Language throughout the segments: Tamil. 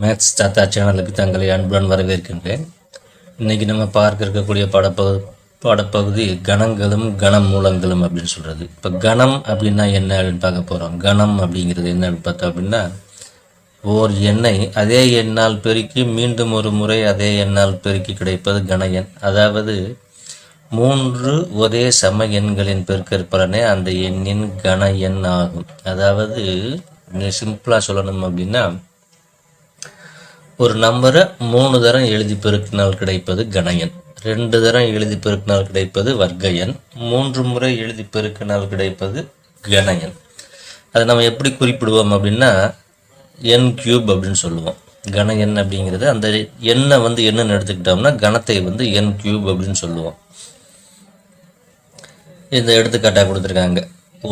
மேத்ஸ் தாத்தா சேனலுக்கு தங்களை அன்புடன் வரவேற்கின்றேன். இன்றைக்கி நம்ம பார்க்க இருக்கக்கூடிய பாடப்பகுதி கணங்களும் கணமூலங்களும் அப்படின்னு சொல்கிறது. இப்போ கணம் அப்படின்னா என்ன அப்படின்னு பார்க்க போகிறோம். கணம் அப்படிங்கிறது என்ன அப்படின்னு பார்த்தோம் அப்படின்னா, ஓர் எண்ணை அதே எண்ணால் பெருக்கி மீண்டும் ஒரு முறை அதே எண்ணால் பெருக்கி கிடைப்பது கண எண். அதாவது 3 ஒரே சம எண்களின் பெருக்கற்பலனே அந்த எண்ணின் கண எண் ஆகும். அதாவது சிம்பிளாக சொல்லணும் அப்படின்னா, ஒரு நம்பரை 3 தரம் எழுதி பெருக்கினால் கிடைப்பது கண எண், 2 தரம் எழுதி பெருக்கினால் கிடைப்பது வர்க்க எண், 3 முறை எழுதி பெருக்கினால் கிடைப்பது கண எண். அதை நம்ம எப்படி குறிப்பிடுவோம் அப்படின்னா என் கியூப் அப்படின்னு சொல்லுவோம். கண எண் அப்படிங்கிறது அந்த எண்ணை என்னன்னு எடுத்துக்கிட்டோம்னா கணத்தை என் கியூப் அப்படின்னு சொல்லுவோம். இந்த எடுத்துக்காட்டாக கொடுத்துருக்காங்க.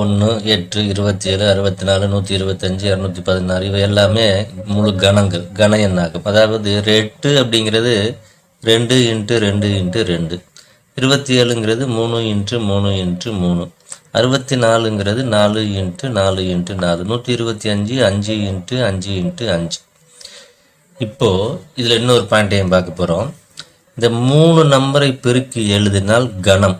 1, 8, 27, 64, 125, 216 இவை எல்லாமே முழு கணங்கள், கண எண் ஆகும். அதாவது 8 அப்படிங்கிறது 2 × 2 × 2, 27ங்கிறது 3 × 3 × 3, 64ங்கிறது 4 × 4 × 4, 125 5 × 5 × 5. இப்போது இதில் இன்னொரு பாயிண்ட்டையும் பார்க்க போகிறோம். இந்த 3 நம்பரை பெருக்கி எழுதினால் கணம்,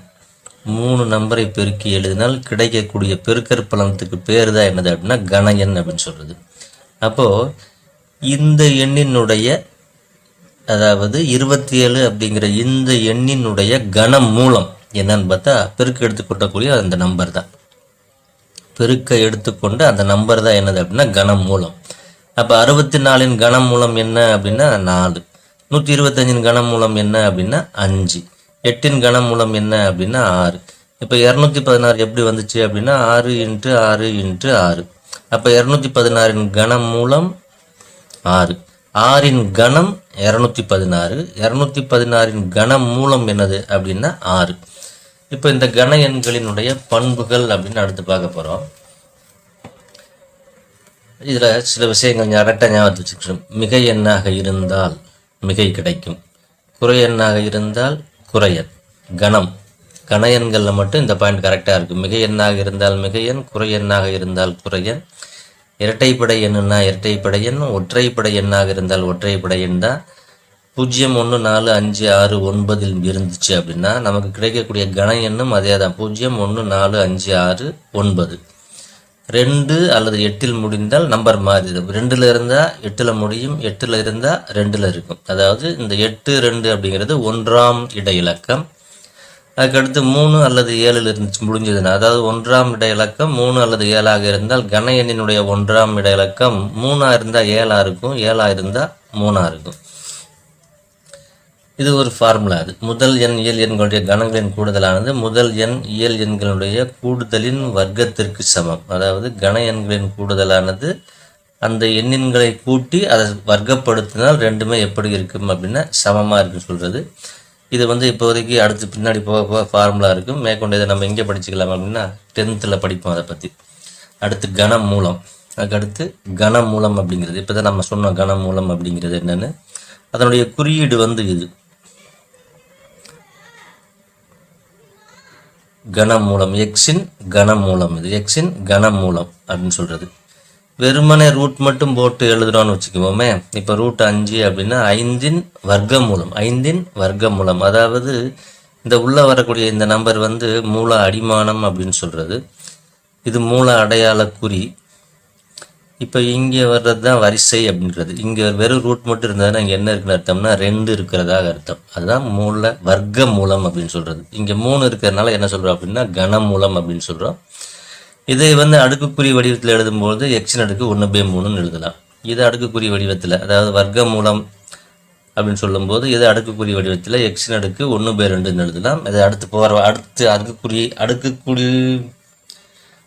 3 நம்பரை பெருக்கி எழுதினால் கிடைக்கக்கூடிய பெருக்கற்பலனத்துக்கு பேர் தான் என்னது அப்படின்னா கண எண் அப்படின்னு சொல்கிறது. அப்போது இந்த எண்ணினுடைய, அதாவது 27 அப்படிங்கிற இந்த எண்ணினுடைய கண மூலம் என்னன்னு பார்த்தா பெருக்க எடுத்துக்கொள்ளக்கூடிய அந்த நம்பர் தான். பெருக்க எடுத்துக்கொண்டு அந்த நம்பர் தான் என்னது அப்படின்னா கண மூலம். அப்போ 64இன் கண மூலம் என்ன அப்படின்னா 4, 125இன் கண மூலம் என்ன அப்படின்னா 5, 8இன் கண மூலம் என்ன அப்படின்னா 6. இப்போ 216 எப்படி வந்துச்சு அப்படின்னா 6 × 6 × 6. அப்போ 216இன் கண மூலம் 6, 6இன் கணம் 216, 216இன் கண மூலம் என்னது அப்படின்னா 6. இப்போ இந்த கண எண்களினுடைய பண்புகள் அப்படின்னு அடுத்து பார்க்க போகிறோம். இதில் சில விஷயங்கள் கரெக்டாக ஞாபகத்து வச்சுக்கணும். மிகை எண்ணாக இருந்தால் மிகை கிடைக்கும், குறை எண்ணாக இருந்தால் குறையன். கணம் கண எண்களில் மட்டும் இந்த பாயிண்ட் கரெக்டாக இருக்குது. மிகை எண்ணாக இருந்தால் மிகையன், குறை எண்ணாக இருந்தால் குறையன், இரட்டைப்படை எண்ணுன்னா இரட்டைப்படை எண், ஒற்றைப்படை எண்ணாக இருந்தால் ஒற்றைப்படை எண் தான். 0, 1, 4, 5, 6, 9 இருந்துச்சு அப்படின்னா நமக்கு கிடைக்கக்கூடிய கண எண்ணும் அதே தான். 0, 1, 4, 5, 6, 9. 2 அல்லது 8 முடிந்தால் நம்பர் மாறிது. 2ல் இருந்தால் 8ல் முடியும், 8ல் இருந்தால் 2ல் இருக்கும். அதாவது இந்த 8, 2 அப்படிங்கிறது 1ஆம் இட இலக்கம். அதுக்கடுத்து 3 அல்லது 7ல் இருந்துச்சு முடிஞ்சதுன்னா, அதாவது 1ஆம் இட இலக்கம் 3 அல்லது 7ஆக இருந்தால் கண எண்ணினுடைய 1ஆம் இட இலக்கம் 3ஆக இருந்தால் 7ஆக இருக்கும், 7ஆக இருந்தால் 3ஆக இருக்கும். இது ஒரு ஃபார்முலா. அது முதல் எண் இயல் எண்களுடைய கணங்களின் கூடுதலானது முதல் எண் இயல் எண்களுடைய கூடுதலின் வர்க்கத்திற்கு சமம். அதாவது கண எண்களின் கூடுதலானது அந்த எண்ணின்களை கூட்டி அதை வர்க்கப்படுத்தினால் ரெண்டுமே எப்படி இருக்கும் அப்படின்னா சமமாக இருக்குன்னு சொல்கிறது. இது இப்போதைக்கு அடுத்து பின்னாடி போக போக ஃபார்முலா இருக்கும். மேற்கொண்டு இதை நம்ம எங்கே படிச்சுக்கலாம் அப்படின்னா 10th படிப்போம் அதை பற்றி. அடுத்து கண மூலம், அதுக்கடுத்து கண மூலம் அப்படிங்கிறது இப்போ தான் நம்ம சொன்னோம். கண மூலம் அப்படிங்கிறது என்னென்னு, அதனுடைய குறியீடு இது கணமூலம், எக்ஸின் கணமூலம். இது எக்ஸின் கணமூலம் அப்படின்னு சொல்கிறது. வெறுமனே ரூட் மட்டும் போட்டு எழுதுறோன்னு வச்சுக்குவோமே. இப்போ ரூட் 5 அப்படின்னா 5இன் வர்க்கமூலம், 5இன் வர்க்கமூலம். அதாவது இந்த உள்ளே வரக்கூடிய இந்த நம்பர் மூல அடிமானம் அப்படின்னு சொல்கிறது. இது மூல அடையாள குறி. இப்போ இங்கே வர்றது தான் வரிசை அப்படின்றது. இங்கே வெறும் ரூட் மட்டும் இருந்ததுன்னா இங்கே என்ன இருக்குன்னு அர்த்தம்னா 2 இருக்கிறதாக அர்த்தம். அதுதான் மூல வர்க்க மூலம் அப்படின்னு சொல்கிறது. இங்கே 3 இருக்கிறதுனால என்ன சொல்கிறோம் அப்படின்னா கணமூலம் அப்படின்னு சொல்கிறோம். இதை அடுக்குக்குறி வடிவத்தில் எழுதும்போது எக்ஸின் அடுக்கு 1/3ன்னு எழுதலாம். இது அடுக்குக்குறி வடிவத்தில், அதாவது வர்க்க மூலம் அப்படின்னு சொல்லும்போது இது அடுக்குக்குறி வடிவத்தில் எக்ஸின் அடுக்கு 1/2ன்னு எழுதலாம். இதை அடுத்து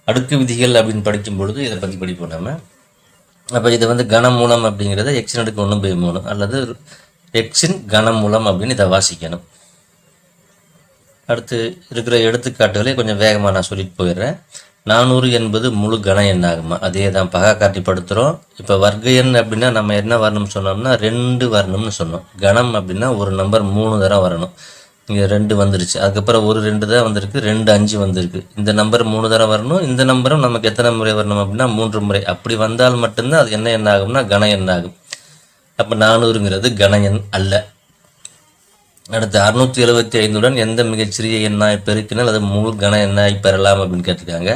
அடுக்கு விதிகள் அப்படின்னு படிக்கும்பொழுது இதை பற்றி படிப்போம் நம்ம. அப்போ இது கணமூலம் அப்படிங்கிறத எக்ஸின் அடுக்கு 1/3 அல்லது எக்ஸின் கணமூலம் அப்படின்னு இதை வாசிக்கணும். அடுத்து இருக்கிற எடுத்துக்காட்டுகளை கொஞ்சம் வேகமாக நான் சொல்லிட்டு போயிடுறேன். 400 என்பது முழு கண எண் ஆகுமா? அதே தான் பகா காட்டிப்படுத்துகிறோம். இப்போ வர்க்க எண் அப்படின்னா நம்ம என்ன வரணும்னு சொன்னோம்னா 2 வரணும்னு சொன்னோம். கணம் அப்படின்னா ஒரு நம்பர் 3 தரம் வரணும். இங்கே 2 வந்துருச்சு. அதுக்கப்புறம் ஒரு 2 தான் வந்திருக்கு, 2 5 வந்திருக்கு. இந்த நம்பர் 3 தடவை வரணும். இந்த நம்பரும் நமக்கு எத்தனை முறை வரணும் அப்படின்னா 3 முறை. அப்படி வந்தால் மட்டும்தான் அது என்ன எண்ணாகும்னா கண எண்ணாகும். அப்போ 400ங்கிறது கன எண் அல்ல. அடுத்து 675உடன் எந்த மிகச்சிறிய எண்ணாய் பெருக்கினால் அது முழு கன எண்ணாய் பெறலாம் அப்படின்னு கேட்டிருக்காங்க.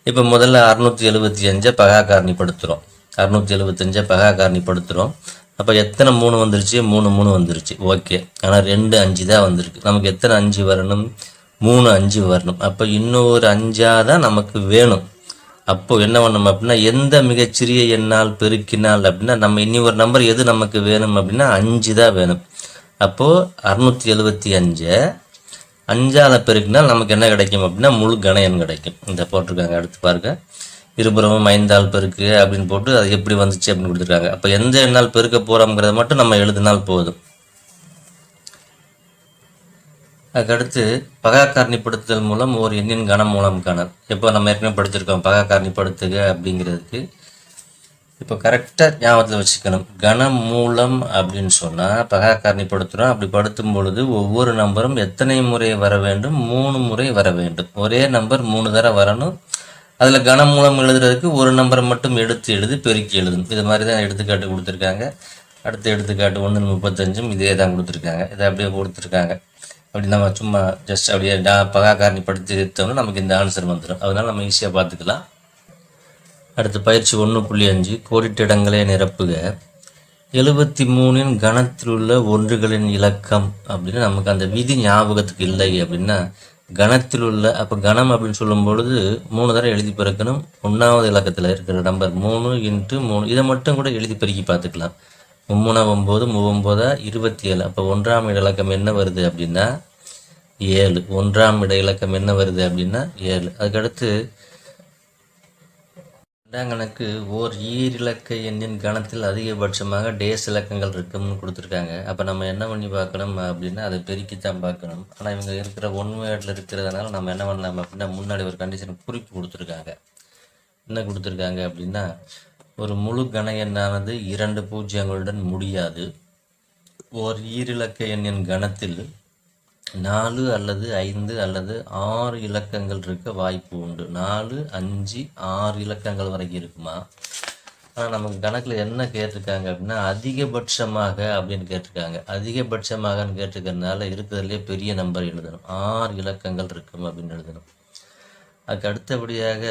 இப்போ முதல்ல 675 பகா காரணிப்படுத்துகிறோம். 675 பகா காரணிப்படுத்துகிறோம். அப்போ எத்தனை 3 வந்துருச்சு? 3 வந்துருச்சு. ஓகே. ஆனால் 2 5 தான் வந்திருக்கு. நமக்கு எத்தனை 5 வரணும்? 3 5 வரணும். அப்போ இன்னொரு 5ஆக தான் நமக்கு வேணும். அப்போ என்ன பண்ணணும் அப்படின்னா, எந்த மிகச்சிறிய எண்ணால் பெருக்கினால் அப்படின்னா, நம்ம இனி ஒரு நம்பர் எது நமக்கு வேணும் அப்படின்னா 5 தான் வேணும். அப்போது 675 5ஆல் பெருக்கினால் நமக்கு என்ன கிடைக்கும் அப்படின்னா முழு கன எண் கிடைக்கும். இந்த போட்டிருக்காங்க. அடுத்து பாருங்க, இருபுறமும் 5ஆல் பெருக்கு அப்படின்னு போட்டு அது எப்படி வந்துச்சு அப்படின்னு கொடுத்துருக்காங்க. அப்போ எந்த எண்ணால் பெருக்க போகிறோங்கிறத மட்டும் நம்ம எழுதினால் போதும். அதுக்கடுத்து பகா காரணிப்படுத்துதல் மூலம் ஒரு எண்ணின் கனமூலம் காணல். இப்போ நம்ம ஏற்கனவே படிச்சிருக்கோம் பகா காரணிப்படுத்துக அப்படிங்கிறதுக்கு. இப்போ கரெக்டாக ஞாபகத்தில் வச்சுக்கணும். கனமூலம் அப்படின்னு சொன்னால் பகா காரணிப்படுத்துகிறோம். அப்படி படுத்தும் பொழுது ஒவ்வொரு நம்பரும் எத்தனை முறை வர வேண்டும்? 3 முறை வர வேண்டும். ஒரே நம்பர் 3 தடவை வரணும். அதில் கனமூலம் எழுதுறதுக்கு ஒரு நம்பரை மட்டும் எடுத்து எழுதி பெருக்கி எழுதணும். இது மாதிரி தான் எடுத்துக்காட்டு கொடுத்துருக்காங்க. அடுத்த எடுத்துக்காட்டு 1 35 இதே தான் கொடுத்துருக்காங்க. இதை அப்படியே கொடுத்துருக்காங்க. அப்படி நம்ம சும்மா ஜஸ்ட் அப்படியே பகா காரணிப்படுத்தி எடுத்தோம்னா நமக்கு இந்த ஆன்சர் வந்துடும். அதனால நம்ம ஈஸியாக பார்த்துக்கலாம். அடுத்து பயிற்சி 1.5 கோடிட்ட இடங்களை நிரப்புக. 73 கணத்தில் உள்ள ஒன்றுகளின் இலக்கம் அப்படின்னு நமக்கு அந்த விதி ஞாபகத்துக்கு இல்லை அப்படின்னா, கணத்தில் உள்ள அப்போ கணம் அப்படின்னு சொல்லும் பொழுது 3 தடவை எழுதி பிறக்கணும். 1வது இலக்கத்தில் இருக்கிற நம்பர் 3 × 3 இதை மட்டும் கூட எழுதி பெருக்கி பார்த்துக்கலாம். 3 9 9 27. அப்போ 1ஆம் இட இலக்கம் என்ன வருது அப்படின்னா 7. 1ஆம் இட இலக்கம் என்ன வருது அப்படின்னா 7. அதுக்கடுத்து 2ஆம் கணக்கு ஓர் ஈரிலக்க எண்ணின் கணத்தில் அதிகபட்சமாக டேஸ் இலக்கங்கள் இருக்குன்னு கொடுத்துருக்காங்க. அப்போ நம்ம என்ன பண்ணி பார்க்கணும் அப்படின்னா அதை பெருக்கித்தான் பார்க்கணும். ஆனால் இவங்க இருக்கிற ஒன் வேர்டில் இருக்கிறதுனால நம்ம என்ன பண்ணலாம் அப்படின்னா முன்னாடி ஒரு கண்டிஷன் குறிப்பு கொடுத்துருக்காங்க. என்ன கொடுத்துருக்காங்க அப்படின்னா, ஒரு முழு கன எண்ணானது 2 பூஜ்ஜியங்களுடன் முடியாது. ஓர் ஈரிலக்க எண்ணின் கணத்தில் 4 அல்லது 5 அல்லது 6 இலக்கங்கள் இருக்க வாய்ப்பு உண்டு. 4 5 6 இலக்கங்கள் வரைக்கும் இருக்குமா? ஆனால் நமக்கு கணக்கில் என்ன கேட்டிருக்காங்க அப்படின்னா அதிகபட்சமாக அப்படின்னு கேட்டிருக்காங்க. அதிகபட்சமாகன்னு கேட்டிருக்கிறதுனால இருக்கிறதுலே பெரிய நம்பர் எழுதணும். 6 இலக்கங்கள் இருக்கும் அப்படின்னு எழுதணும். அதுக்கு அடுத்தபடியாக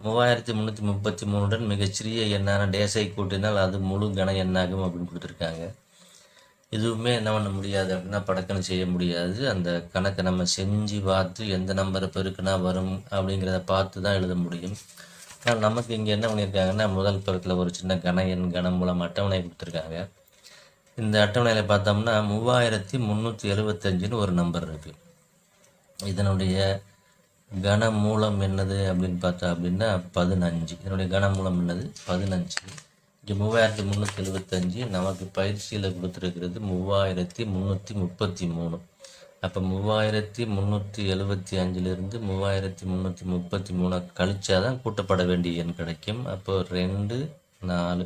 3333உடன் மிகச்சிறிய எண்ணான டேஸை கூட்டினால் அது முழு கன எண்ணாகும் அப்படின்னு கொடுத்துருக்காங்க. எதுவுமே என்ன பண்ண முடியாது அப்படின்னா படக்கன்னு செய்ய முடியாது. அந்த கணக்கை நம்ம செஞ்சு பார்த்து எந்த நம்பரை பெருக்குனா வரும் அப்படிங்கிறத பார்த்து தான் எழுத முடியும். ஆனால் நமக்கு இங்கே என்ன பண்ணியிருக்காங்கன்னா முதல் பக்கத்தில் ஒரு சின்ன கன எண் கனமூலம் அட்டவணை கொடுத்துருக்காங்க. இந்த அட்டவணையில் பார்த்தோம்னா 3375ன்னு ஒரு நம்பர் இருக்குது. இதனுடைய கனமூலம் என்னது அப்படின்னு பார்த்தா அப்படின்னா 15. இதனுடைய கனமூலம் என்னது 15. இங்கே 3375 நமக்கு பயிற்சியில் கொடுத்துருக்கிறது 3333. அப்போ 3375லிருந்து 3333 கழிச்சா தான் கூட்டப்பட வேண்டிய எண் கிடைக்கும். அப்போ 2 4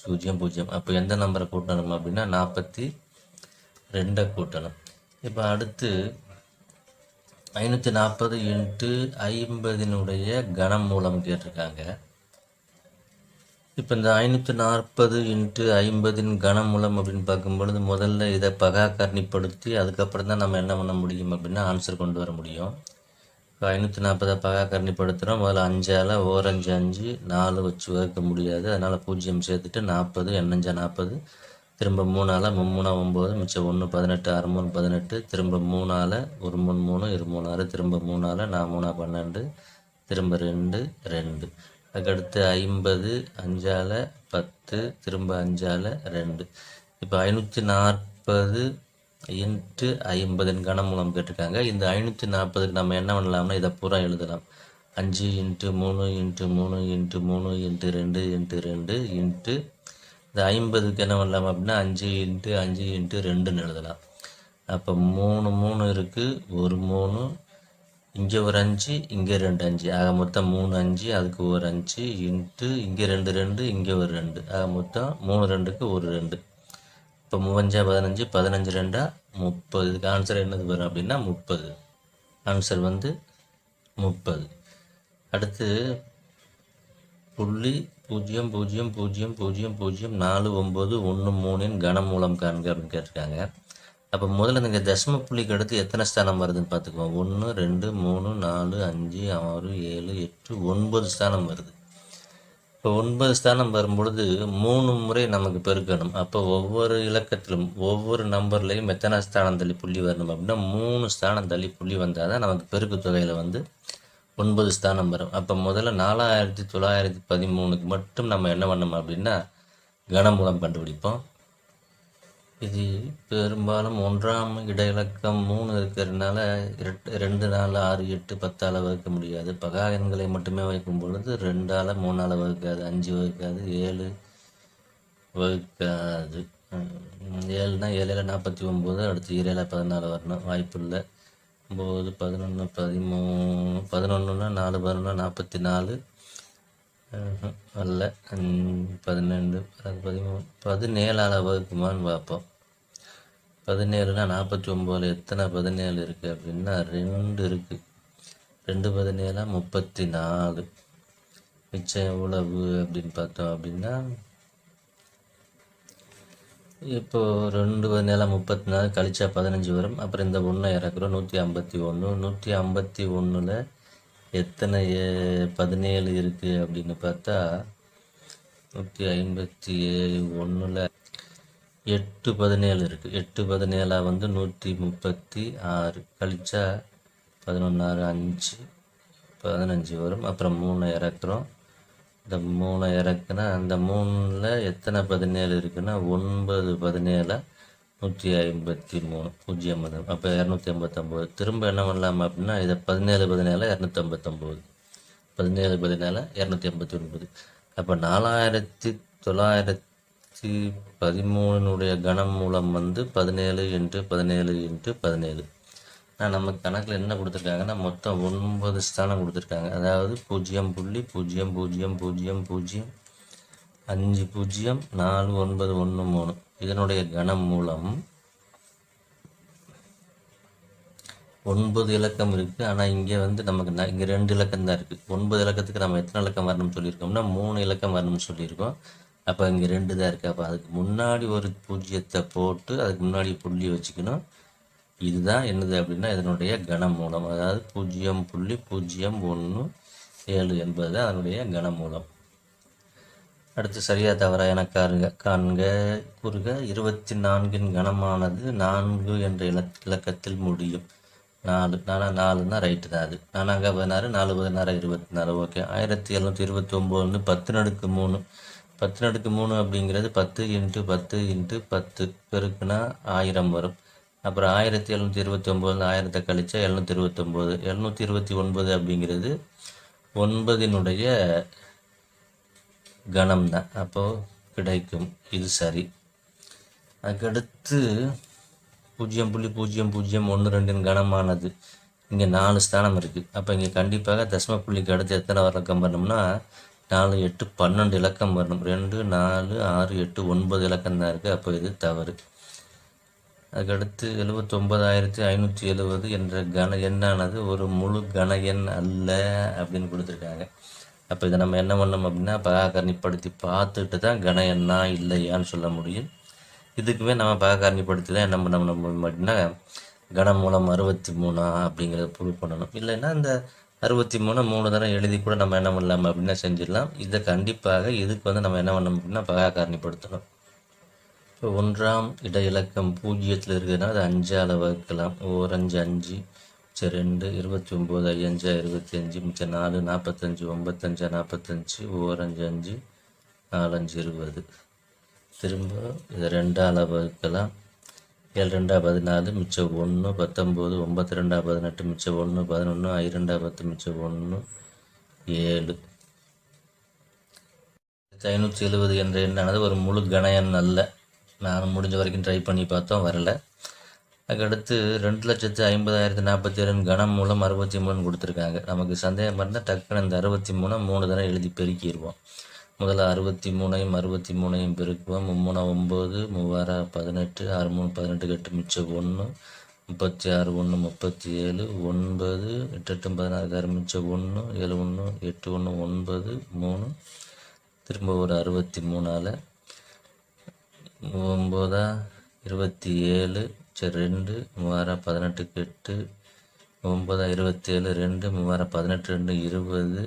0 0. அப்போ எந்த நம்பரை கூட்டணும் அப்படின்னா 42 கூட்டணும். இப்போ அடுத்து 540 × 50னுடைய கனமூலம் கேட்டிருக்காங்க. இப்போ இந்த 540 × 50 கனமூலம் அப்படின்னு பார்க்கும்பொழுது முதல்ல இதை பகா காரணிப்படுத்தி அதுக்கப்புறம் தான் நம்ம என்ன பண்ண முடியும் அப்படின்னா ஆன்சர் கொண்டு வர முடியும். இப்போ 540 பகா காரணிப்படுத்துகிறோம். முதல்ல 5ஆல் 1 5 5 4 வச்சு வகுக்க முடியாது. அதனால் 0 சேர்த்துட்டு 40 எண்ணஞ்சா 40. திரும்ப 3ஆல் 3 9 மிச்சம் 1 18 6 3 18. திரும்ப 3ஆல் 1 3 3 2 3 6. திரும்ப 3ஆல் 4 3 12. திரும்ப 2 2. அதுக்கடுத்து 50 5ஆல் 10. திரும்ப 5ஆல் 2. இப்போ 540 × 50 கனமூலம் கேட்டிருக்காங்க. இந்த 540க்கு நம்ம என்ன பண்ணலாம்னா இதை பூரா எழுதலாம். 5 × 3 × 3 × 3 × 2 × 2 இன்ட்டு இந்த 50க்கு என்ன பண்ணலாம் அப்படின்னா 5 × 5 × 2ன்னு எழுதலாம். அப்போ 3 3 இருக்குது, ஒரு 3, இங்கே ஒரு 5, இங்கே 2 5, ஆக மொத்தம் 3 5, அதுக்கு ஒரு 5 இன்ட்டு இங்கே 2 2, இங்கே ஒரு 2, ஆக மொத்தம் 3 2க்கு ஒரு 2. இப்போ 3 5 15 15 2 30. இதுக்கு ஆன்சர் என்னது வரும் அப்படின்னா 30. ஆன்சர் வந்து 30. அடுத்து 0.0 0.0000004913 கனமூலம் காண்க அப்படின்னு கேட்டிருக்காங்க. அப்போ முதல்ல நீங்கள் தசம புள்ளிக்கு அடுத்து எத்தனை ஸ்தானம் வருதுன்னு பார்த்துக்குவோம். 1 2 3 4 5 6 7 8 9 ஸ்தானம் வருது. இப்போ 9 ஸ்தானம் வரும்பொழுது 3 முறை நமக்கு பெருக்கணும். அப்போ ஒவ்வொரு இலக்கத்திலும் ஒவ்வொரு நம்பர்லையும் எத்தனை ஸ்தானம் தள்ளி புள்ளி வரணும் அப்படின்னா 3 ஸ்தானம் தள்ளி புள்ளி வந்தால் தான் நமக்கு பெருக்கு தொகையில் வந்து 9 ஸ்தானம் வரும். அப்போ முதல்ல 4913க்கு மட்டும் நம்ம என்ன பண்ணணும் அப்படின்னா கனமூலம் கண்டுபிடிப்போம். இது பெரும்பாலும் 1ஆம் இட இலக்கம் 3 இருக்கிறதுனால 2 4 6 8 10ஆல் வகுக்க முடியாது. பகா எண்களை மட்டுமே வைக்கும் பொழுது 2ஆல் 3ஆல் வகுக்காது, 5 வகுக்காது, 7 வகுக்காது. 7னா 7 49, அடுத்து 7 14 வரணும், வாய்ப்பு இல்லை. 9 11 13 11னா 4 11 44 அல்ல. 12 13 17ஆல் வகுக்குமான்னு பார்ப்போம். 17னா 49 எத்தனை 17 இருக்குது அப்படின்னா 2 இருக்குது. 2 17 34. மிச்சம் எவ்வளவு அப்படின்னு பார்த்தோம் அப்படின்னா இப்போது 2 17 34 கழிச்சா 15 வரும். அப்புறம் இந்த 1 இறக்குறோம், 151. 151ல் எத்தனை 17 இருக்குது அப்படின்னு பார்த்தா 157. 1ல் 8 17 இருக்குது. 8 17 வந்து 136 கழிச்சா 11 5 15 வரும். அப்புறம் 3 இறக்குறோம். இந்த 3 இறக்குனா அந்த 3ல் எத்தனை 17 இருக்குன்னா 9 17 153 0 வரும். அப்போ 289. திரும்ப என்ன பண்ணலாம் அப்படின்னா இதை 17 17 259, 17 17 289. அப்போ 4913 கனமூலம் வந்து 17 × 17 × 17. ஆனால் நம்ம கணக்கில் என்ன கொடுத்துருக்காங்கன்னா மொத்தம் 9 ஸ்தானம் கொடுத்துருக்காங்க. அதாவது 0.00504913. இதனுடைய கனமூலம் 9 இலக்கம் இருக்குது. ஆனால் இங்கே வந்து நமக்கு இங்கே 2 இலக்கம் தான் இருக்குது. 9 இலக்கத்துக்கு நம்ம எத்தனை இலக்கம் வரணும்னு சொல்லியிருக்கோம்னா 3 இலக்கம் வரணும்னு சொல்லியிருக்கோம். அப்போ இங்கே 2 தான் இருக்குது. அப்போ அதுக்கு முன்னாடி ஒரு 0 போட்டு அதுக்கு முன்னாடி புள்ளி வச்சுக்கணும். இதுதான் என்னது அப்படின்னா இதனுடைய கனமூலம். அதாவது 0.017 என்பது அதனுடைய கனமூலம். அடுத்து சரியாக தவறா என காண்க கூறுக. 24 கனமானது 4 என்ற இலக்கத்தில் முடியும். 4 4னா ரைட்டு தான். அது 4 16 4 16 24. ஓகே. 1729 10^3. 10^3 அப்படிங்கிறது 10 × 10 × 10 பெருக்குனா 1000 வரும். அப்புறம் 1729 1000 கழிச்சா 729. 729 அப்படிங்கிறது 9னுடைய கணம் தான். அப்போது கிடைக்கும். இது சரி. அதுக்கடுத்து 0.0012 கனமானது இங்கே 4 ஸ்தானம் இருக்குது. அப்போ இங்கே கண்டிப்பாக தசம புள்ளிக்கு அடுத்து எத்தனை இலக்கம் வரணும்னா 4 8 12 இலக்கம் வரணும். 2 4 6 8 9 இலக்கம் தான் இருக்குது. அப்போ இது தவறு. அதுக்கடுத்து 79570 என்ற கன எண்ணானது ஒரு முழு கன எண் அல்ல அப்படின்னு கொடுத்துருக்காங்க. அப்போ இதை நம்ம என்ன பண்ணோம் அப்படின்னா பகாக்கரணிப்படுத்தி பார்த்துட்டு தான் கன எண்ணா இல்லையான்னு சொல்ல முடியும். இதுக்குமே நம்ம பகாக்கரணிப்படுத்தி தான் என்ன பண்ண முடியும் அப்படின்னா கனமூலம் 63 அப்படிங்கிறத ப்ரூவ் பண்ணணும். இல்லைன்னா இந்த 63 3 தடவை எழுதி கூட நம்ம என்ன பண்ணலாம் அப்படின்னா செஞ்சிடலாம். இதை கண்டிப்பாக இதுக்கு வந்து நம்ம என்ன பண்ணணும் அப்படின்னா பகாக்கரணிப்படுத்தணும். இப்போ 1ஆம் இட இலக்கம் 0ல் இருக்குதுன்னா அது 5ஆல் வகுக்கலாம். 1 5 5 மிச்சம் 2 29 5 25 மிச்சம் 4 45 95 45 1 5 5 4 5 20. திரும்ப இதை 2ஆல் வகுக்கலாம். 7 2 14 மிச்சம் 1 19 9 2 18 மிச்சம் 1 11 I 2 10 மிச்சம் 1 7. 570 என்ற எண்ணானது ஒரு முழு கன எண் அல்ல. நான் முடிஞ்ச வரைக்கும் ட்ரை பண்ணி பார்த்தோம், வரல. அதுக்கடுத்து 2,50,047 கனம் மூலம் 63 கொடுத்துருக்காங்க. நமக்கு சந்தேகம் இருந்தால் டக்குன்னு இந்த 63 3 தடவை எழுதி பெருக்கிடுவோம். முதல்ல 63ஐயும் 63ஐயும் பெருக்குவோம். 3 9 3 18 6 3 18 8 மிச்சம் 1 36 1 37 9 8 8 16 மிச்சம் 1 7 1 8 1 9 3 திரும்ப ஒரு 63ஆல் 9 27 சரி 2 3 18க்கு 8 9 27 2 3 18 2 20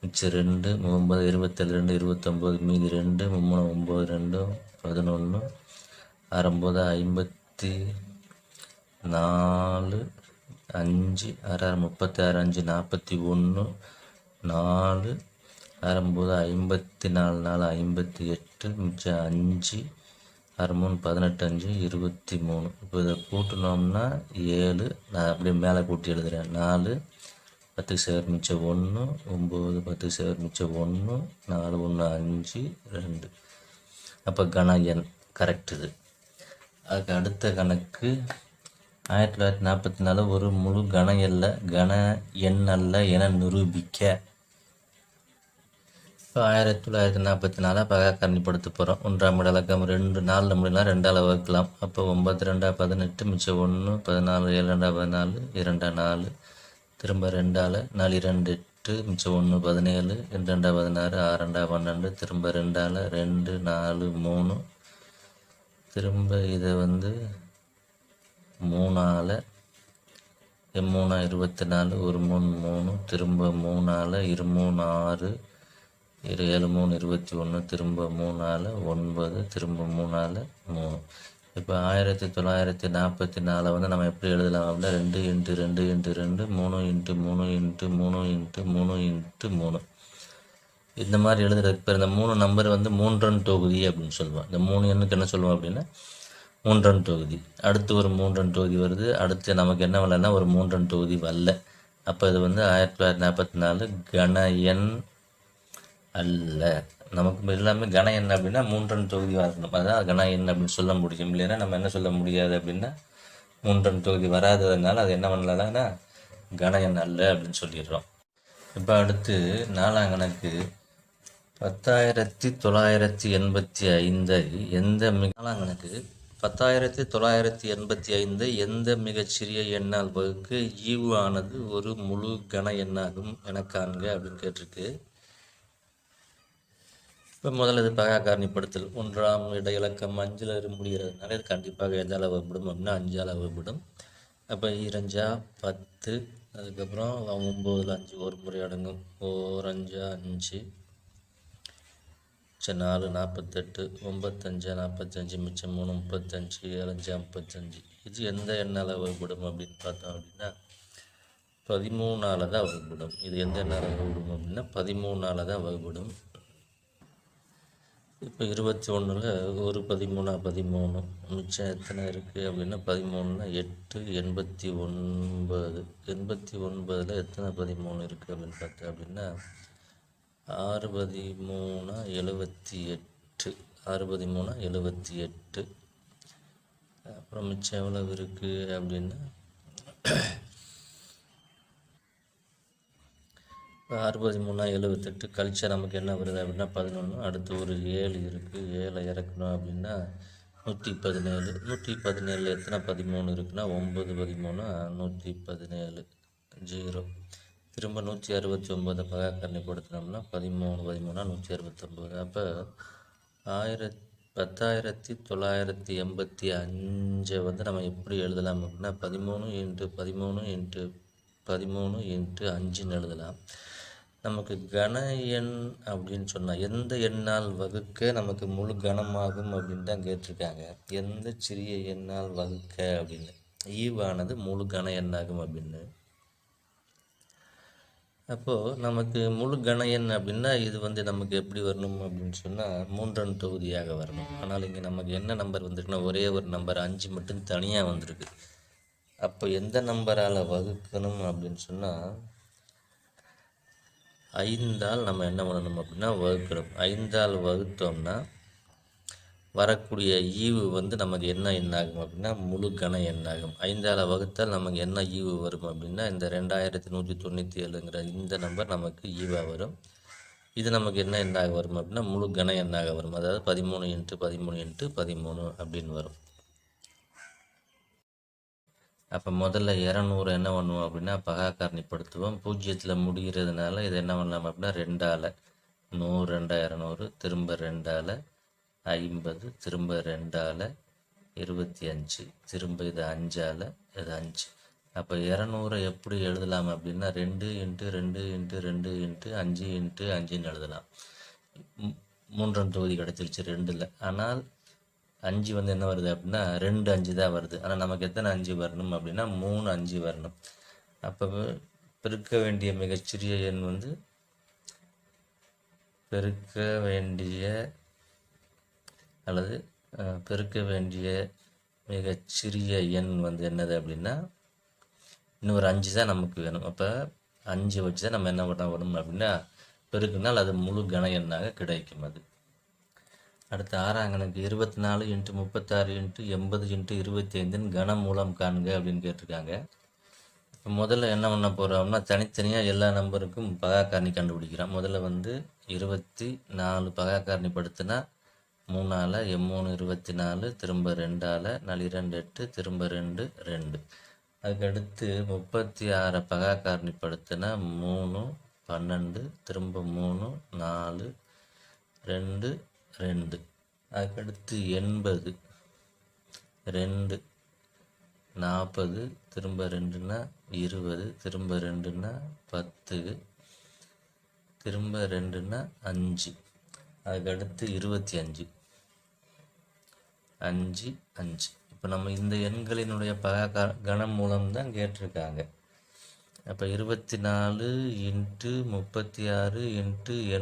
மிச்சம் 2 9 27 2 29 மீதி 2 3 9 2 11 69 54 5 6 36 5 41 4 69 54 4 58 மிச்சம் 5 63 18 5 23. இப்போ இதை கூட்டினோம்னா 7. நான் அப்படியே மேலே கூட்டி எழுதுகிறேன். 4 10 சேர் மிச்சம் 1 9 10 சேர் மிச்சம் 1 4 1 5 2. அப்போ கன எண் கரெக்ட் இது. அதுக்கு அடுத்த கணக்கு 1944 ஒரு முழு கன எண் அல்ல என நிரூபிக்க. இப்போ 1944 பகாக்கரணிப்படுத்த போகிறோம். 1ஆம் இலக்கம் 2 4 முடியலாம் 2ஆல் வகுக்கலாம். அப்போ 9 2 18 மிச்சம் 1 14 7 2 14 2 4 திரும்ப 2ஆல் 4 2 8 மிச்சம் 1 17 2 2 16 6 2 12 திரும்ப 2ஆல் 2 4 3 திரும்ப இதை 3ஆல் 3 24 1 3 3 திரும்ப 3ஆல் 2 3 6 7 3 21 திரும்ப 3ஆல் 9 திரும்ப 3ஆல் 3. இப்போ 1944 நம்ம எப்படி எழுதலாம் அப்படின்னா 2 × 2 × 2 3 × 3 × 3 × 3 × 3. இந்த மாதிரி எழுதுறதுக்கு பேர் இந்த 3 நம்பர் மூன்றன் தொகுதி அப்படின்னு சொல்லுவோம். இந்த 3 எண்ணுக்கு என்ன சொல்லுவோம் அப்படின்னா மூன்றன் தொகுதி. அடுத்து ஒரு மூன்றன் தொகுதி வருது. அடுத்து நமக்கு என்ன வரலன்னா ஒரு மூன்றன் தொகுதி வரல. அப்போ இது 1944 கன எண் அல்ல. நமக்கு எல்லாமே கன எண் அப்படின்னா மூன்றன் தொகுதி வரணும். அதான் கன எண் அப்படின்னு சொல்ல முடியும். இல்லைன்னா நம்ம என்ன சொல்ல முடியாது அப்படின்னா மூன்றன் தொகுதி வராததுனால அது என்ன பண்ணலாம்னா கன எண் அல்ல அப்படின்னு சொல்லிடுறோம். இப்போ அடுத்து 4ஆம் கணக்கு 10,985 எந்த 4ஆம் கணக்கு 10,985 எந்த மிகச்சிறிய எண்ணால் வகுக்க ஈவு ஆனது ஒரு முழு கன எண்ணாகும் என காண்க அப்படின்னு கேட்டிருக்கு. இப்போ முதல்ல இது பகாக்காரணிப்படுத்தல். 1ஆம் இலக்கம் 5ல் முடிகிறதுனால இது கண்டிப்பாக எதால் வகுப்படும் அப்படின்னா 5ஆல் வகுப்படும். அப்போ 2 10 அதுக்கப்புறம் 9ல் 5 ஒரு முறை அடங்கும். 4 5 5 4 48 9 5 45 மிச்சம் 3 35 7 5 55. இது எந்த எண்ணால் வகுப்படும் அப்படின்னு பார்த்தோம் அப்படின்னா 13ஆல் தான் வகுப்படும். இது எந்த எண்ணால் வகுப்படும் அப்படின்னா 13ஆல் தான் வகுப்படும். இப்போ 21ல் ஒரு 13 13 மிச்சம் எத்தனை இருக்குது அப்படின்னா 13னா 8 89 89ல் எத்தனை 13 இருக்குது அப்படின்னு பார்த்தா அப்படின்னா 6 13 78 6 13 78. அப்புறம் மிச்சம் எவ்வளவு இருக்குது அப்படின்னா 6 13 78 கழிச்சா நமக்கு என்ன வருது அப்படின்னா 11. அடுத்து ஒரு 7 இருக்குது. 7 இறக்கணும் அப்படின்னா 117. 117 எத்தனை 13 இருக்குன்னா 9 13 117 0. திரும்ப 169 பகாக்கரணிப்படுத்தினோம்னா 13 13 169. அப்போ 10,985 நம்ம எப்படி எழுதலாம் அப்படின்னா 13 × 13 × 13 × 5ன்னு எழுதலாம். நமக்கு கன எண் அப்படின்னு சொன்னால் எந்த எண்ணால் வகுக்க நமக்கு முழு கணமாகும் அப்படின்னு தான் கேட்டிருக்காங்க. எந்த சிறிய எண்ணால் வகுக்க அப்படின்னு ஈவானது முழு கன எண்ணாகும் அப்படின்னு. அப்போது நமக்கு முழு கன எண் அப்படின்னா இது நமக்கு எப்படி வரணும் அப்படின்னு சொன்னால் மூன்றன் தொகுதியாக வரணும். ஆனால் இங்கே நமக்கு என்ன நம்பர் வந்திருக்குன்னா ஒரே ஒரு நம்பர் 5 மட்டும் தனியாக வந்திருக்கு. அப்போ எந்த நம்பரால் வகுக்கணும் அப்படின்னு சொன்னால் 5ஆல் நம்ம என்ன பண்ணணும் அப்படின்னா வகுக்கணும். 5ஆல் வகுத்தோம்னா வரக்கூடிய ஈவு நமக்கு என்ன எண்ணாகும் அப்படின்னா முழு கன எண்ணாகும். 5ஆல் வகுத்தால் நமக்கு என்ன ஈவு வரும் அப்படின்னா இந்த 2197ங்கிற இந்த நம்பர் நமக்கு ஈவாக வரும். இது நமக்கு என்ன எண்ணாக வரும் அப்படின்னா முழு கன எண்ணாக வரும். அதாவது 13 × 13 × 13 அப்படின்னு வரும். அப்போ முதல்ல 200 என்ன பண்ணுவோம் அப்படின்னா பகாக்கரணிப்படுத்துவோம். 0ல் முடிகிறதுனால இதை என்ன பண்ணலாம் அப்படின்னா 2ஆல் 100 2 200, திரும்ப 2ஆல் 50, திரும்ப 2ஆல் 25, திரும்ப இது 5ஆல் இது 5. அப்போ 200 எப்படி எழுதலாம் அப்படின்னா 2 × 2 × 2 × 5 × 5ன்னு எழுதலாம். 3ஆம் தொகுதி கிடச்சிருச்சு 2ல். ஆனால் 5 வந்து என்ன வருது அப்படின்னா 2 5 தான் வருது. ஆனால் நமக்கு எத்தனை 5 வரணும் அப்படின்னா 3 5 வரணும். அப்போ பெருக்க வேண்டிய மிகச்சிறிய எண் வந்து பெருக்க வேண்டிய மிகச்சிறிய எண் வந்து என்னது அப்படின்னா இன்னொரு 5 தான் நமக்கு வேணும். அப்போ 5 வச்சு தான் நம்ம என்ன பண்ண வரும் அப்படின்னா பெருக்கினால் அது முழு கன எண்ணாக கிடைக்கும். அது அடுத்து 6ஆம் கணக்கு 24 × 36 × 80 × 25 கன மூலம் காண்க அப்படின்னு கேட்டிருக்காங்க. இப்போ முதல்ல என்ன பண்ண போகிறோம்னா தனித்தனியாக எல்லா நம்பருக்கும் பகாக்காரணி கண்டுபிடிக்கிறோம். முதல்ல வந்து 24 பகாக்காரணி படுத்தினா 3ஆல் 3 24, திரும்ப 2ஆல் 4 2 8, திரும்ப 2 2. அதுக்கடுத்து 36 பகாக்காரணி படுத்தினா 3 12, திரும்ப 3 4 2 2. அதுக்கடுத்து 80 2 40, திரும்ப 2னா 20, திரும்ப 2னா 10, திரும்ப 2னா 5. அதுக்கடுத்து 25 5 5. இப்போ நம்ம இந்த எண்களினுடைய கணம் மூலம் தான் கேட்டிருக்காங்க. அப்போ 24 × 36 × 80 ×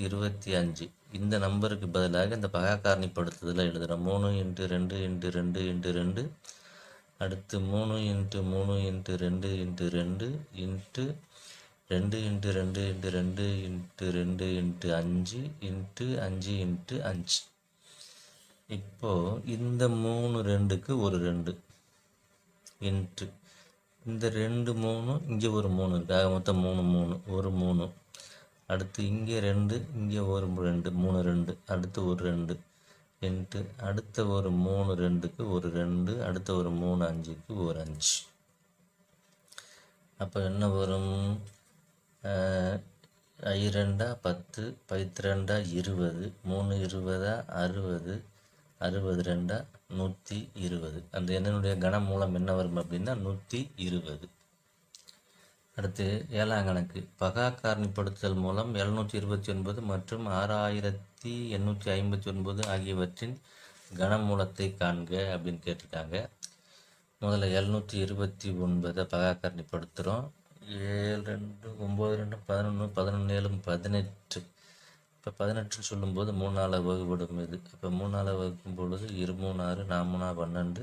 25 இந்த நம்பருக்கு பதிலாக இந்த பகாக்காரணிப்படுத்துதலை எழுதுகிறோம். 3 × 2 × 2 × 2, அடுத்து 3 × 3 × 2 × 2 × 2 × 2 × 2 × 2 × 5 × 5 × 5. இப்போது இந்த 3 2க்கு ஒரு 2 இன்ட்டு இந்த 2 3 இங்கே ஒரு 3 இருக்குது. ஆக மொத்தம் 3 3 ஒரு 3. அடுத்து இங்கே 2 இங்கே ஒரு 2 3 2, அடுத்து ஒரு 2 இன்ட்டு அடுத்த ஒரு 3 2க்கு ஒரு 2, அடுத்த ஒரு 3 5க்கு ஒரு 5. அப்போ என்ன வரும்? 2 10, 12 20, 3 20 60, 62 120. அந்த எண்ணினுடைய கன மூலம் என்ன வரும் அப்படின்னா 120. அடுத்து 7ஆம் கணக்கு பகாக்காரணிப்படுத்தல் மூலம் 729 மற்றும் 6859 ஆகியவற்றின் கனமூலத்தை காண்க அப்படின்னு கேட்டிருக்காங்க. முதல்ல 729 பகாக்காரணிப்படுத்துகிறோம். 7 2 9 2 11 11 7 18. இப்போ 18 சொல்லும்போது 3ஆல் வகுப்படும் இது. அப்போ 3ஆல் வகுக்கும் பொழுது 2 3 6 4 3 12,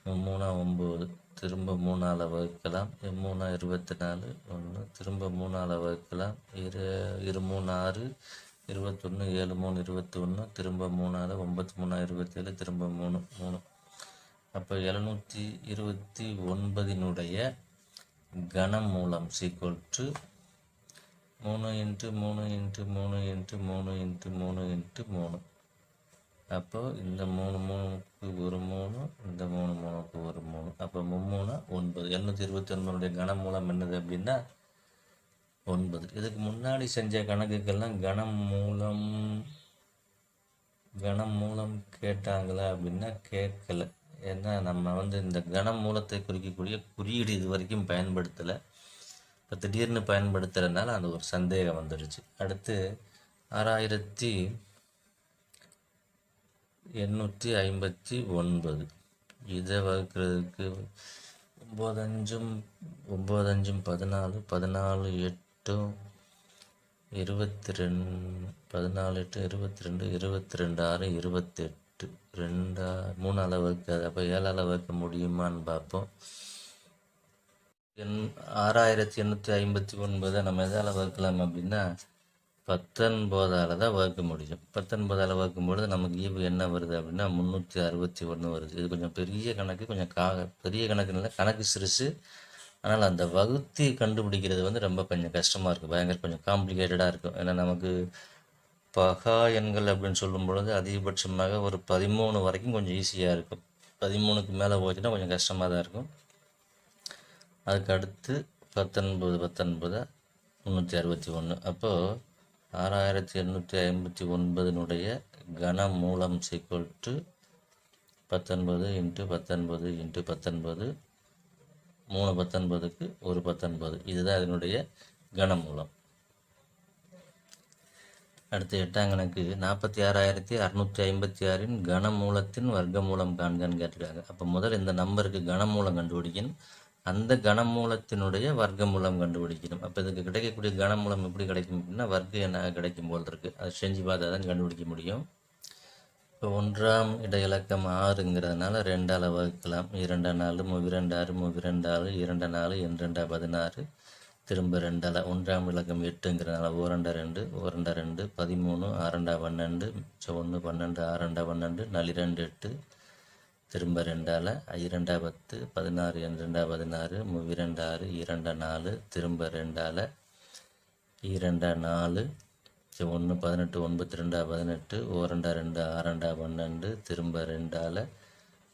3 9, திரும்ப 3ஆல் வகுக்கலாம். 3 24 1, திரும்ப 3ஆல் வகுக்கலாம். 2 3 6 21, 7 3 21, திரும்ப 3ஆல் 9 3 27, திரும்ப 3 3. அப்போ 729னுடைய கனமூலம் = 3 × 3 × 3 × 3 × 3 × 3. அப்போ இந்த 3 3க்கு ஒரு 3, இந்த 3 3க்கு ஒரு 3. அப்போ 3 9. 729னுடைய கனமூலம் என்னது அப்படின்னா 9. இதுக்கு முன்னாடி செஞ்ச கணக்குக்கெல்லாம் கனமூலம் கேட்டாங்களா அப்படின்னா கேட்கல. ஏன்னா நம்ம வந்து இந்த கனமூலத்தை குறிக்கக்கூடிய குறியீடு இது வரைக்கும் பயன்படுத்தலை. இப்போ திடீர்னு பயன்படுத்துறதுனால அந்த ஒரு சந்தேகம் வந்துடுச்சு. அடுத்து 6859 இதை வகுக்கிறதுக்கு 9 5 14, 14 8 22, 14 8 22, 22 6 28, 2 3ஆல் வகுக்காது. அப்போ 7ஆல் வகுக்க முடியுமான்னு பார்ப்போம். 6859 நம்ம எதால் வகுக்கலாம் அப்படின்னா 19ஆல் தான் வகுக்க முடியும். 19ஆல் வகுக்கும்பொழுது நமக்கு ஈவு என்ன வருது அப்படின்னா 361 வருது. இது கொஞ்சம் பெரிய கணக்கு, கொஞ்சம் பெரிய கணக்குனால கணக்கு சிறுசு. ஆனால் அந்த வகுத்தி கண்டுபிடிக்கிறது வந்து ரொம்ப கொஞ்சம் கஷ்டமாக இருக்கும், பயங்கர கொஞ்சம் காம்ப்ளிகேட்டடாக இருக்கும். ஏன்னா நமக்கு பகா எண்கள் அப்படின்னு சொல்லும் பொழுது அதிகபட்சமாக ஒரு 13 வரைக்கும் கொஞ்சம் ஈஸியாக இருக்கும். 13க்கு மேலே போச்சுன்னா கொஞ்சம் கஷ்டமாக தான் இருக்கும். அதுக்கு அடுத்து 19 361. அப்போது 6859 கனமூலம் ஈக்குவல் டு 19 × 19 × 19 3 19க்கு ஒரு 19. இதுதான் இதனுடைய கனமூலம். அடுத்து 8ஆம் கணக்கு 46,656 கனமூலத்தின் வர்க்கமூலம் காண்கன்னு கேட்டிருக்காங்க. அப்போ முதல் இந்த நம்பருக்கு கனமூலம் கண்டுபிடிக்கணும், அந்த கனமூலத்தினுடைய வர்க்கமூலம் கண்டுபிடிக்கணும். அப்போ இதுக்கு கிடைக்கக்கூடிய கனமூலம் எப்படி கிடைக்கும் அப்படின்னா வர்க்க எண்ணாக கிடைக்கும் போல் இருக்குது. அது செஞ்சு பார்த்தா தான் கண்டுபிடிக்க முடியும். இப்போ 1ஆம் இட இலக்கம் 6ங்கிறதுனால 2ஆல் வகுக்கலாம். 2 4 2 6 2 6 2 4 2 16 திரும்ப 2ஆல். 1ஆம் இலக்கம் 8ங்கிறதுனால 1 2 1 2 13 6 12 1 12 6 12 4 2 8 திரும்ப 2ஆல் 2 10 16 2 16 2 6 2 4 திரும்ப 2ஆல் 2 4 1 18 9 2 18 1 2 6 12 திரும்ப 2ஆல்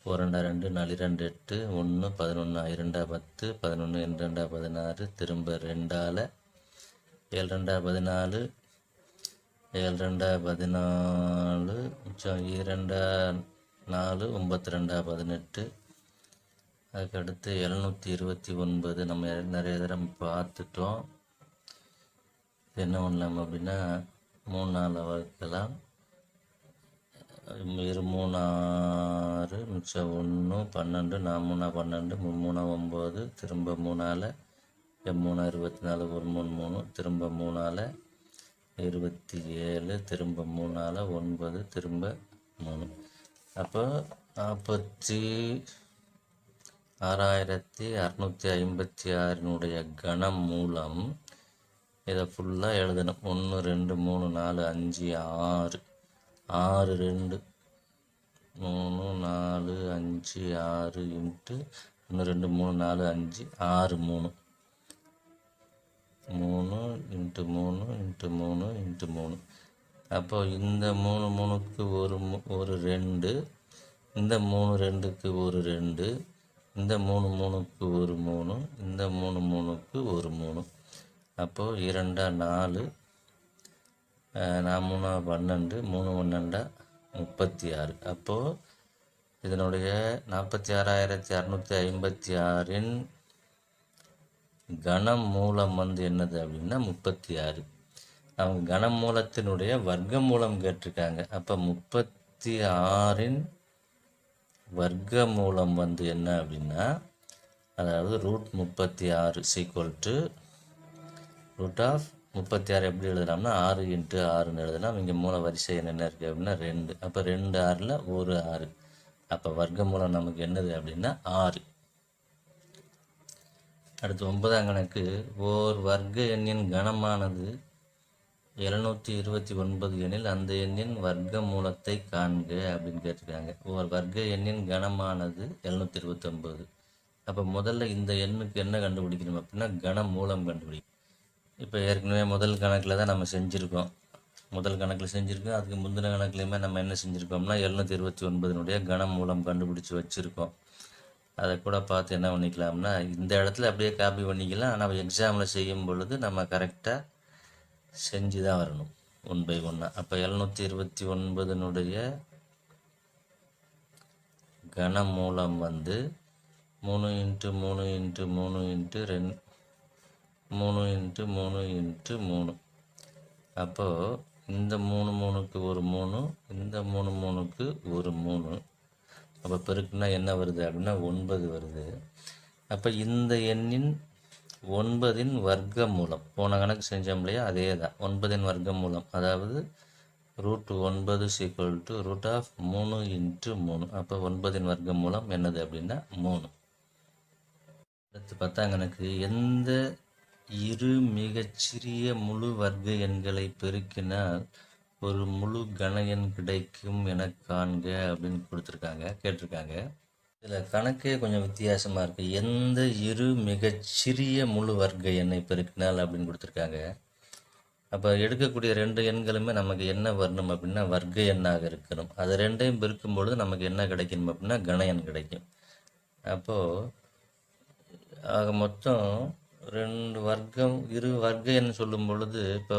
1 2 4 2 8 1 11 2 10 11 2 16 திரும்ப 2ஆல் 7 2 14 7 2 14 2 4 9 2 18. அதுக்கடுத்து 729 நம்ம நிறைய தடவை பார்த்துட்டோம். என்ன பண்ணலாம் அப்படின்னா 3 4 வகுக்கலாம். 3 6 மிச்சம் 1 12 4 3 12 3 9 திரும்ப 3ஆல் 3 24 1 3 3 திரும்ப 3ஆல் 27 திரும்ப 3ஆல் 9 திரும்ப 3. அப்போ 46,656 கனமூலம். இதை ஃபுல்லாக எழுதணும். 1 2 3 4 5 6 6 2 3 4 5 6 இன்ட்டு 1 2 3 4 5 6 3 3 இன்ட்டு 3 இன்ட்டு 3 இன்ட்டு 3. அப்போ இந்த 3 3க்கு ஒரு 2, இந்த 3 2க்கு ஒரு 2, இந்த 3 3க்கு ஒரு 3, இந்த 3 3க்கு ஒரு 3. அப்போது 2 4 3 12 3 12 36. அப்போது இதனுடைய 46,656 கனமூலம் என்னது அப்படின்னா 36. அவங்க கனமூலத்தினுடைய வர்க்கமூலம் கேட்டிருக்காங்க. அப்போ 36 வர்க்கமூலம் என்ன அப்படின்னா, அதாவது √36 ஈக்குவல் டு √36 எப்படி எழுதலாம்னா 6 × 6ன்னு எழுதலாம். இங்கே மூல வரிசை என்ன இருக்குது அப்படின்னா 2. அப்போ 2 6ல் ஒரு 6. அப்போ வர்க்கமூலம் நமக்கு என்னது அப்படின்னா 6. அடுத்து 9ஆம் கணக்கு ஓர் வர்க்க எண்ணின் கனமானது 729 எனில் அந்த எண்ணின் வர்க்க மூலத்தை காண்க அப்படின்னு கேட்டிருக்காங்க. ஒரு வர்க்க எண்ணின் கனமானது 729. அப்போ முதல்ல இந்த எண்ணுக்கு என்ன கண்டுபிடிக்கணும் அப்படின்னா கனமூலம் கண்டுபிடிக்கணும். இப்போ ஏற்கனவே முதல் கணக்கில் தான் நம்ம செஞ்சுருக்கோம். அதுக்கு முந்தின கணக்குலையுமே நம்ம என்ன செஞ்சுருக்கோம்னா 729 கனமூலம் கண்டுபிடிச்சி வச்சுருக்கோம். அதை கூட பார்த்து என்ன பண்ணிக்கலாம்னா இந்த இடத்துல அப்படியே காப்பி பண்ணிக்கலாம். ஆனால் எக்ஸாமில் செய்யும் பொழுது நம்ம கரெக்டாக செஞ்சு தான் வரணும் 1 by 1. அப்போ 729 கனமூலம் 3 × 3 × 3 × 2 3 × 3 × 3. அப்போது இந்த 3 3க்கு ஒரு 3, இந்த 3 3க்கு ஒரு 3. அப்போ பெருக்குன்னா என்ன வருது அப்படின்னா 9 வருது. அப்போ இந்த எண்ணின் 9 வர்க்கமூலம் போன கணக்கு செஞ்சோம் இல்லையா, அதே தான் 9 வர்க்கமூலம், அதாவது √9 ஈக்குவல் டு √3 × 3. அப்போ 9 வர்க்கமூலம் என்னது அப்படின்னா 3. அடுத்து 10ஆம் கணக்கு எந்த இரு மிகச்சிறிய முழு வர்க்க எண்களை பெருக்கினால் ஒரு முழு கன எண் கிடைக்கும் என காண்க அப்படின்னு கேட்டிருக்காங்க. இதில் கணக்கே கொஞ்சம் வித்தியாசமாக இருக்குது. எந்த இரு மிகச்சிறிய முழு வர்க்க எண்ணை பெருக்கினால் அப்படின்னு கொடுத்துருக்காங்க. அப்போ எடுக்கக்கூடிய 2 எண்களுமே நமக்கு என்ன வரணும் அப்படின்னா வர்க்க எண்ணாக இருக்கணும். அது 2ஐயும் பெருக்கும் பொழுது நமக்கு என்ன கிடைக்கணும் அப்படின்னா கன எண் கிடைக்கும். அப்போது ஆக மொத்தம் 2 இரு வர்க்க எண் சொல்லும் பொழுது இப்போ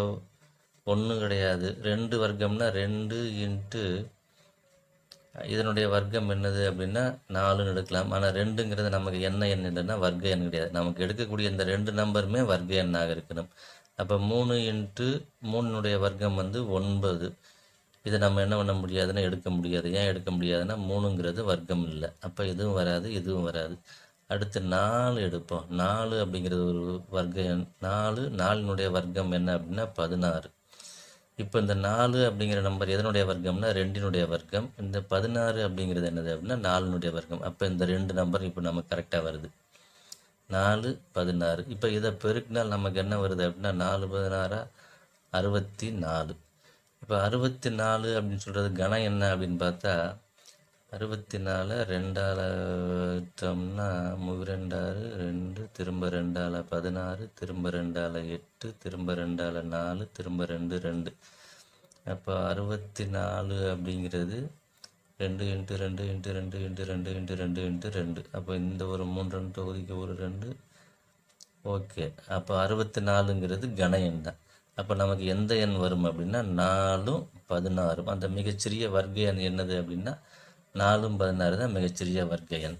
ஒன்றும் கிடையாது. 2 வர்க்கம்னா 2 இன்ட்டு இதனுடைய வர்க்கம் என்னது அப்படின்னா 4ன்னு எடுக்கலாம். ஆனால் 2ங்கிறது நமக்கு என்ன எண் இல்லைன்னா வர்க்க எண் கிடையாது. நமக்கு எடுக்கக்கூடிய இந்த 2 நம்பருமே வர்க்க எண்ணாக இருக்கணும். அப்போ 3 இன்ட்டு 3னுடைய வர்க்கம் வந்து 9. இதை நம்ம என்ன பண்ண முடியாதுன்னா எடுக்க முடியாது. ஏன் எடுக்க முடியாதுன்னா 3ங்கிறது வர்க்கம் இல்லை. அப்போ இதுவும் வராது, இதுவும் வராது. அடுத்து 4 எடுப்போம். 4 அப்படிங்கிறது ஒரு வர்க்க எண். 4னுடைய வர்க்கம் என்ன அப்படின்னா 16. இப்போ இந்த 4 அப்படிங்கிற நம்பர் எதனுடைய வர்க்கம்னா 2னுடைய வர்க்கம். இந்த 16 அப்படிங்கிறது என்னது அப்படின்னா 4னுடைய வர்க்கம். அப்போ இந்த 2 நம்பர் இப்போ நமக்கு கரெக்டாக வருது. 4 16. இப்போ இதை பெருக்கினால் நமக்கு என்ன வருது அப்படின்னா 4 16 64. இப்போ 64 அப்படின்னு சொல்கிறது கணம் என்ன அப்படின்னு பார்த்தா 64 2ஆல் வச்சோம்னா 2 2 திரும்ப 2ஆல் 16 திரும்ப 2ஆல் 8 திரும்ப 2ஆல் 4 திரும்ப 2 2. அப்போ 64 அப்படிங்கிறது 2 into 2 into 2 into 2 into 2 into 2. அப்போ இந்த ஒரு 3 தொகுதிக்கு ஒரு 2. ஓகே. அப்போ 64ங்கிறது கன எண் தான். அப்போ நமக்கு எந்த எண் வரும் அப்படின்னா 4ம் 16. அந்த மிகச்சிறிய வர்க்க எண் என்னது அப்படின்னா 4ம் 16 தான் மிகச்சிறிய வர்க்க எண்.